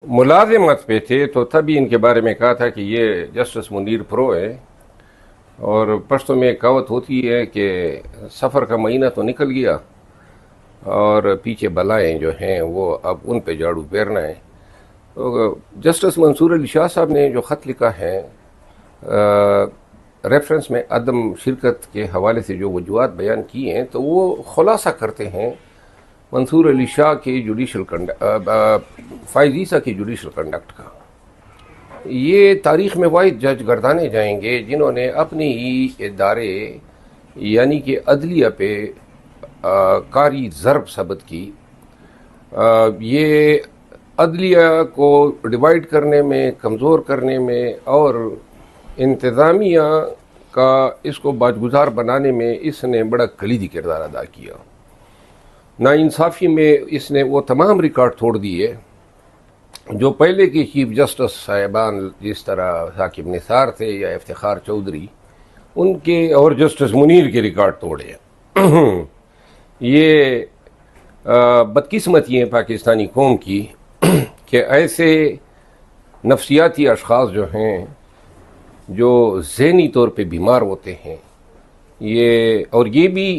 ملازمت پہ تھے تو تبھی ان کے بارے میں کہا تھا کہ یہ جسٹس منیر پرو ہے، اور پشتوں میں ایک کہاوت ہوتی ہے کہ سفر کا مہینہ تو نکل گیا اور پیچھے بلائیں جو ہیں وہ اب ان پہ جھاڑو پھیرنا ہے۔ تو جسٹس منصور علی شاہ صاحب نے جو خط لکھا ہے ریفرنس میں عدم شرکت کے حوالے سے جو وجوہات بیان کی ہیں، تو وہ خلاصہ کرتے ہیں منصور علی شاہ کے فائز عیسیٰ کی جوڈیشل کنڈکٹ کا۔ یہ تاریخ میں واحد جج گردانے جائیں گے جنہوں نے اپنے ہی ادارے یعنی کہ عدلیہ پہ کاری ضرب ثبت کی۔ یہ عدلیہ کو ڈیوائیڈ کرنے میں، کمزور کرنے میں اور انتظامیہ کا اس کو باجگزار بنانے میں اس نے بڑا کلیدی کردار ادا کیا۔ ناانصافی میں اس نے وہ تمام ریکارڈ توڑ دیے جو پہلے کے چیف جسٹس صاحبان جس طرح ثاقب نثار تھے یا افتخار چودھری، ان کے اور جسٹس منیر کے ریکارڈ توڑے۔ یہ بدقسمتی ہے پاکستانی قوم کی کہ ایسے نفسیاتی اشخاص جو ہیں جو ذہنی طور پہ بیمار ہوتے ہیں، یہ بھی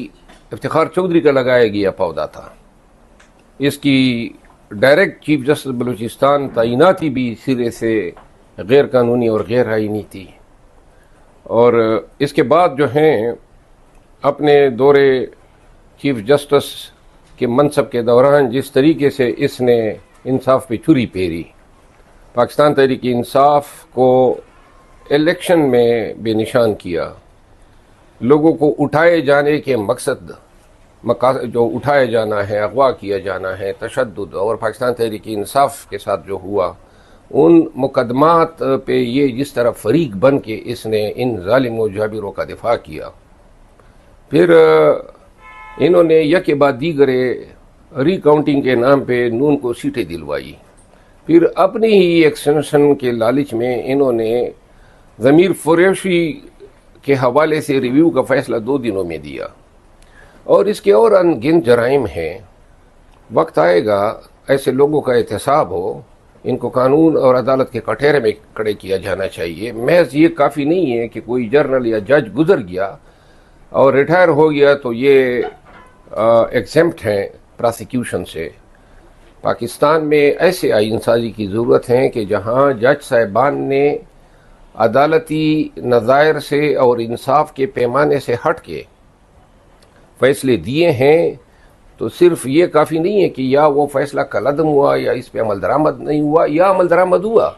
افتخار چودھری کا لگایا گیا پودا تھا۔ اس کی ڈائریکٹ چیف جسٹس بلوچستان تعیناتی بھی سرے سے غیر قانونی اور غیر آئینی تھی، اور اس کے بعد جو ہیں اپنے دورے چیف جسٹس کے منصب کے دوران جس طریقے سے اس نے انصاف پہ چھری پھیری، پاکستان تحریک انصاف کو الیکشن میں بے نشان کیا، لوگوں کو اٹھائے جانے کے مقصد جو اٹھایا جانا ہے، اغوا کیا جانا ہے، تشدد، اور پاکستان تحریک انصاف کے ساتھ جو ہوا ان مقدمات پہ یہ جس طرح فریق بن کے اس نے ان ظالم و جابروں کا دفاع کیا۔ پھر انہوں نے یک بعد دیگرے ری کاؤنٹنگ کے نام پہ نون کو سیٹیں دلوائی۔ پھر اپنی ہی ایکسٹینشن کے لالچ میں انہوں نے ضمیر فروشی کے حوالے سے ریویو کا فیصلہ 2 دنوں میں دیا، اور اس کے اور ان گنت جرائم ہیں۔ وقت آئے گا ایسے لوگوں کا احتساب ہو، ان کو قانون اور عدالت کے کٹہرے میں کھڑے کیا جانا چاہیے۔ محض یہ کافی نہیں ہے کہ کوئی جرنل یا جج گزر گیا اور ریٹائر ہو گیا تو یہ ایگزمپٹ ہیں پراسیکیوشن سے۔ پاکستان میں ایسے آئین سازی کی ضرورت ہے کہ جہاں جج صاحبان نے عدالتی نظائر سے اور انصاف کے پیمانے سے ہٹ کے فیصلے دیے ہیں، تو صرف یہ کافی نہیں ہے کہ یا وہ فیصلہ کالعدم ہوا یا اس پہ عمل درآمد نہیں ہوا یا عمل درآمد ہوا،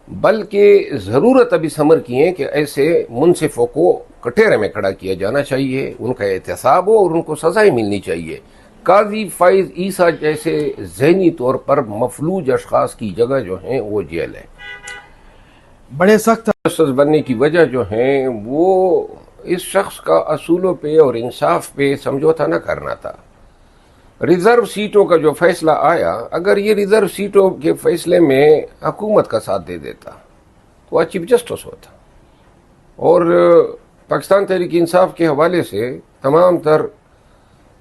بلکہ ضرورت اب اس امر کی ہے کہ ایسے منصفوں کو کٹہرے میں کھڑا کیا جانا چاہیے، ان کا احتساب ہو اور ان کو سزائیں ملنی چاہیے۔ قاضی فائز عیسیٰ جیسے ذہنی طور پر مفلوج اشخاص کی جگہ جو ہیں وہ جیل ہے۔ بڑے سخت جسٹس بننے کی وجہ جو ہیں وہ اس شخص کا اصولوں پہ اور انصاف پہ سمجھوتا نہ کرنا تھا۔ ریزرو سیٹوں کا جو فیصلہ آیا، اگر یہ ریزرو سیٹوں کے فیصلے میں حکومت کا ساتھ دے دیتا تو وہ چیف جسٹس ہوتا، اور پاکستان تحریک انصاف کے حوالے سے تمام تر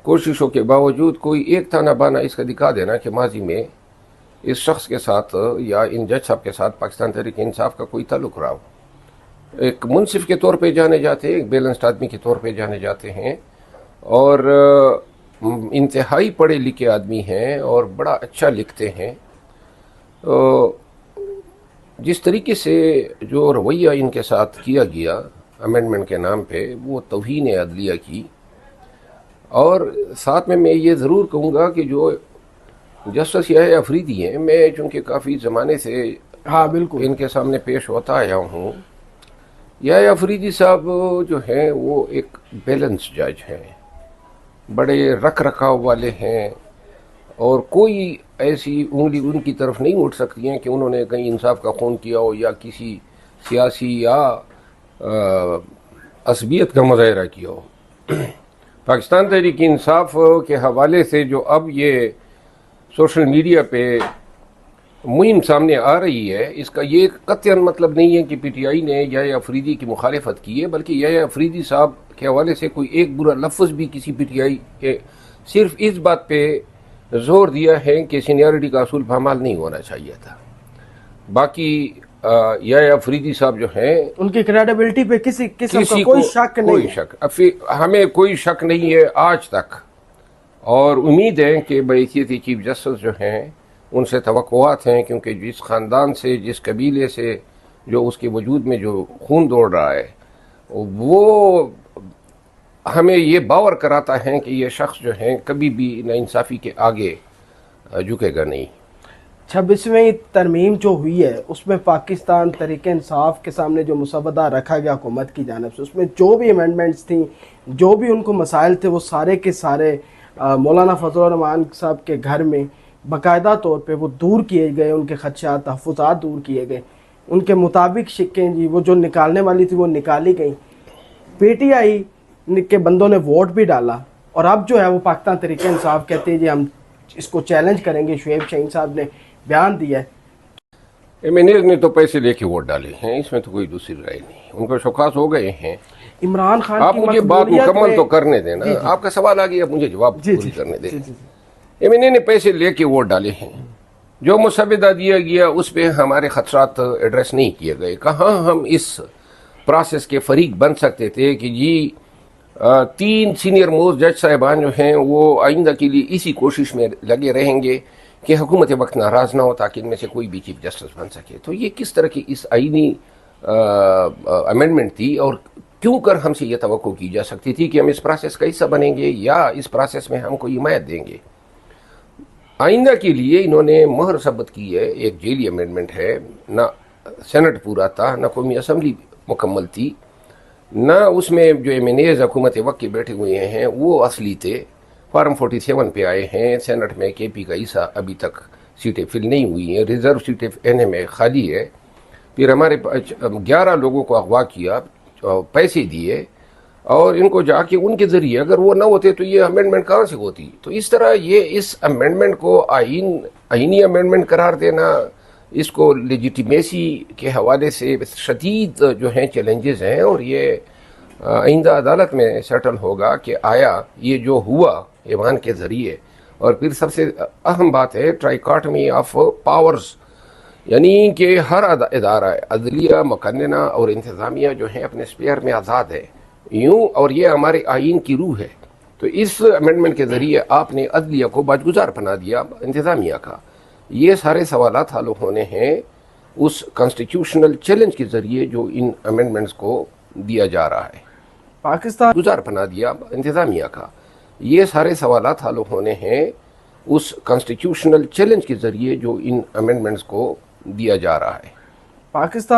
کوششوں کے باوجود کوئی ایک تھانہ بانا اس کا دکھا دینا کہ ماضی میں اس شخص کے ساتھ یا ان جج صاحب کے ساتھ پاکستان تحریک انصاف کا کوئی تعلق رہا ہو۔ ایک منصف کے طور پہ جانے جاتے ہیں، ایک بیلنسڈ آدمی کے طور پہ جانے جاتے ہیں، اور انتہائی پڑھے لکھے آدمی ہیں اور بڑا اچھا لکھتے ہیں۔ جس طریقے سے جو رویہ ان کے ساتھ کیا گیا امینڈمنٹ کے نام پہ، وہ توہین عدلیہ کی۔ اور ساتھ میں یہ ضرور کہوں گا کہ جو جسٹس یحییٰ افریدی ہیں، میں چونکہ کافی زمانے سے بالکل ان کے سامنے پیش ہوتا آیا ہوں، یحییٰ افریدی صاحب جو ہیں وہ ایک بیلنس جج ہیں، بڑے رکھ رکھاؤ والے ہیں، اور کوئی ایسی انگلی ان کی طرف نہیں اٹھ سکتی ہیں کہ انہوں نے کہیں انصاف کا خون کیا ہو یا کسی سیاسی یا عصبیت کا مظاہرہ کیا ہو۔ پاکستان تحریک انصاف کے حوالے سے جو اب یہ سوشل میڈیا پہ مہم سامنے آ رہی ہے، اس کا یہ قطعاً مطلب نہیں ہے کہ پی ٹی آئی نے یحییٰ افریدی کی مخالفت کی ہے، بلکہ یحییٰ افریدی صاحب کے حوالے سے کوئی ایک برا لفظ بھی کسی پی ٹی آئی کے صرف اس بات پہ زور دیا ہے کہ سینیارٹی کا اصول پامال نہیں ہونا چاہیے تھا۔ باقی یا افریدی صاحب جو ہیں ان کی کریڈیبلٹی پہ کسی قسم کا کسی کوئی کو شک کوئی نہیں ہے۔ شک ہمیں کوئی شک نہیں ہے آج تک، اور امید ہے کہ بحیثیت چیف جسٹس جو ہیں ان سے توقعات ہیں، کیونکہ جس خاندان سے، جس قبیلے سے جو اس کے وجود میں جو خون دوڑ رہا ہے، وہ ہمیں یہ باور کراتا ہے کہ یہ شخص جو ہیں کبھی بھی ناانصافی کے آگے جھکے گا نہیں۔ 26ویں ترمیم جو ہوئی ہے اس میں پاکستان تحریک انصاف کے سامنے جو مسودہ رکھا گیا حکومت کی جانب سے، اس میں جو بھی امینڈمنٹس تھیں، جو بھی ان کو مسائل تھے، وہ سارے کے سارے مولانا فضل الرحمان صاحب کے گھر میں باقاعدہ طور پہ وہ دور کیے گئے، ان کے خدشات، تحفظات دور کیے گئے، ان کے مطابق شکیں جی وہ جو نکالنے والی تھی وہ نکالی گئیں۔ پی ٹی آئی کے بندوں نے ووٹ بھی ڈالا، اور اب جو ہے وہ پاکستان تحریک انصاف کہتے ہیں جی ہم اس کو چیلنج کریں گے۔ شعیب شاہین صاحب نے بیان دیا ہے۔ ایم این ایز نے تو پیسے لے کے ووٹ ڈالے ہیں، اس میں تو کوئی دوسری رائے نہیں، ان کو شوکاس ہو گئے ہیں۔ عمران خان آپ کی مجھے بات مقبولیت مکمل میں- تو کرنے دینا، جی جی آپ کا سوال آ گیا، اب مجھے جواب جی پوری جی کرنے دیں۔ جی جی ایم این اے نے پیسے لے کے ووٹ ڈالے ہیں، جو مسودہ دیا گیا اس پہ ہمارے خدشات ایڈریس نہیں کیے گئے۔ کہاں ہم اس پروسیس کے فریق بن سکتے تھے کہ جی 3 سینئر موسٹ جج صاحبان جو ہیں وہ آئندہ کے لیے اسی کوشش میں لگے رہیں گے کہ حکومت وقت ناراض نہ ہو تاکہ ان میں سے کوئی بھی چیف جسٹس بن سکے۔ تو یہ کس طرح کی اس آئینی امینڈمنٹ تھی، اور کیوں کر ہم سے یہ توقع کی جا سکتی تھی کہ ہم اس پروسیس کا حصہ بنیں گے یا اس پروسیس میں ہم کو حمایت دیں گے؟ آئندہ کے لیے انہوں نے مہر ثبت کی ہے، ایک جیلی امینڈمنٹ ہے، نہ سینٹ پورا تھا، نہ قومی اسمبلی مکمل تھی، نہ اس میں جو ایم این ایز حکومت وقت کے بیٹھے ہوئے ہیں وہ اصلی تھے۔ فارم 47 پہ آئے ہیں، سینٹ میں کے پی کا حصہ ابھی تک سیٹیں فل نہیں ہوئی ہیں، ریزرو سیٹیں این اے میں خالی ہے۔ پھر ہمارے 11 لوگوں کو اغوا کیا، پیسے دیے، اور ان کو جا کے ان کے ذریعے اگر وہ نہ ہوتے تو یہ امینڈمنٹ کہاں سے ہوتی؟ تو اس طرح یہ اس امینڈمنٹ کو آئینی امینڈمنٹ قرار دینا، اس کو لیجیٹیمیسی کے حوالے سے شدید جو ہیں چیلنجز ہیں، اور یہ آئندہ عدالت میں سیٹل ہوگا کہ آیا یہ جو ہوا ایوان کے ذریعے، اور پھر سب سے اہم بات ہے ٹرائیکاٹمی آف پاورز، یعنی کہ ہر ادارہ عدلیہ، مقننہ اور انتظامیہ جو ہیں اپنے اسپیئر میں آزاد ہے یوں، اور یہ ہمارے آئین کی روح ہے۔ تو اس امینڈمنٹ کے ذریعے آپ نے عدلیہ کو باجگزار بنا دیا انتظامیہ کا۔ یہ سارے سوالات حل ہونے ہیں اس کانسٹیٹیوشنل چیلنج کے ذریعے جو ان امینڈمنٹس کو دیا جا رہا ہے۔ پاکستان گزار بنا دیا انتظامیہ کا۔ یہ سارے سوالات حل ہونے ہیں اس کانسٹیٹیوشنل چیلنج کے ذریعے جو ان امینڈمنٹس کو دیا جا رہا ہے۔ پاکستان